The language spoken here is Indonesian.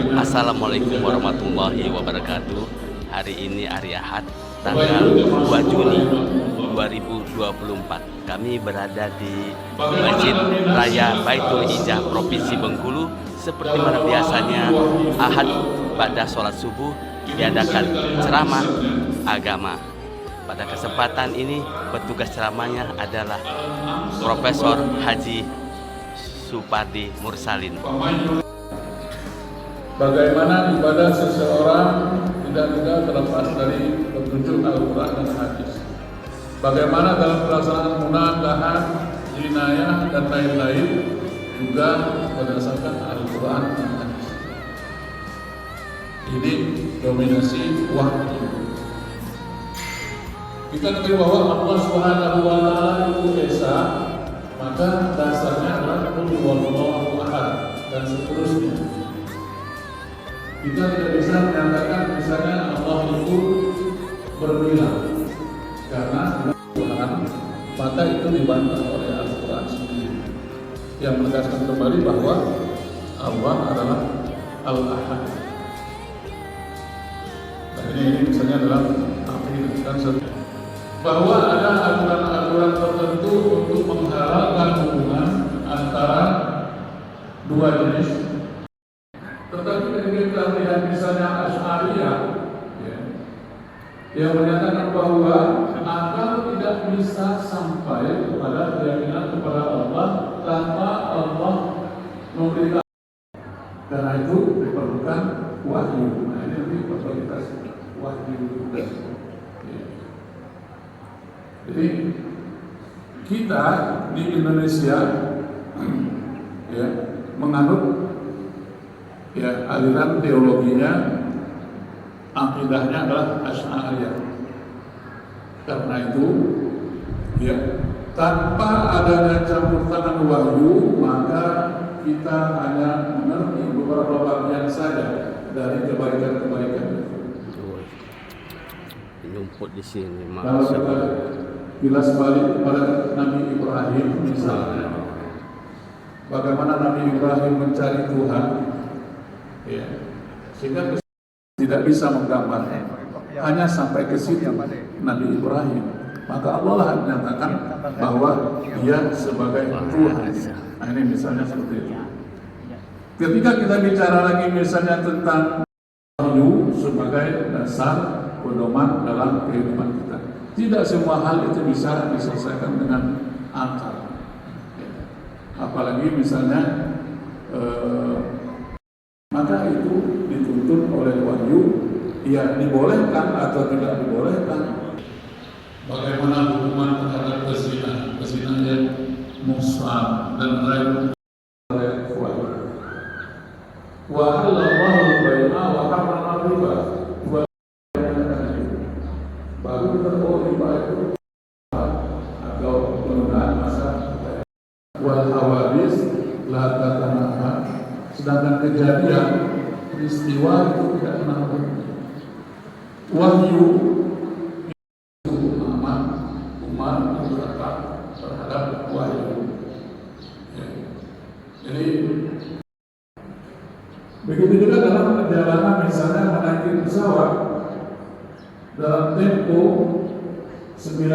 Assalamualaikum warahmatullahi wabarakatuh. Hari ini hari Ahad, tanggal 2 Juni 2024. Kami berada di Masjid Raya Baitul Hijah Provinsi Bengkulu. Seperti mana biasanya Ahad pada sholat subuh diadakan ceramah agama. Pada kesempatan ini petugas ceramahnya adalah Profesor Haji Supardi Mursalin. Bagaimana ibadah seseorang tidak terlepas dari petunjuk Al-Quran dan Hadis. Bagaimana dalam pelaksanaan munakahat, jinayah dan lain-lain juga berdasarkan Al-Quran dan Hadis. Ini dominasi wahyu. Kita ketahui bahwa Allah Subhanahu wa Ta'ala itu esa, maka dasarnya adalah Qul huwallahu ahad dan seterusnya. Kita tidak bisa menyatakan misalnya Allah itu berbilang karena Tuhan, maka itu dibantah oleh Al-Quran sendiri yang menegaskan kembali bahwa Allah adalah Al-Ahad. Dan ini misalnya dalam akhir bahwa ada aturan-aturan tertentu untuk menghalalkan hubungan antara dua jenis. Tetapi ketika kita melihat misalnya Asy'ariyah yang menyatakan bahwa akal tidak bisa sampai kepada keyakinan kepada Allah tanpa Allah memberitahu, karena itu diperlukan wahyu. Nah ini nanti kualitas wahyu. Jadi kita di Indonesia menganut aliran teologinya, akidahnya adalah Asy'ariyah. Karena itu tanpa adanya campur tangan wahyu, maka kita hanya mengerti beberapa bagian saja dari kebaikan-kebaikan. Nyumput di sini. Kalau kita kilas balik kepada Nabi Ibrahim misalnya, bagaimana Nabi Ibrahim mencari Tuhan, sehingga tidak bisa menggambar hanya sampai ke situ Nabi Ibrahim. Maka Allah lah menyatakan bahwa dia sebagai Tuhan. Nah ini misalnya seperti itu. Ketika kita bicara lagi misalnya tentang wahyu sebagai dasar pedoman dalam kehidupan kita, tidak semua hal itu bisa diselesaikan dengan akal. Apalagi misalnya maka itu dituntut oleh wahyu, dibolehkan atau tidak dibolehkan. Bagaimana hukuman terhadap pezina yang muhsan dan lain oleh wahyu. Wa halallahu bai'a wa harrama riba. Baru kita riba itu atau penundaan masa wal hawadis la tatanaha. Sedangkan kejadian peristiwa itu tidak pernah berhenti. Wahyu itu umat berkata terhadap wahyu. Jadi begitu juga dalam perjalanan misalnya menaiki pesawat dalam tempo 9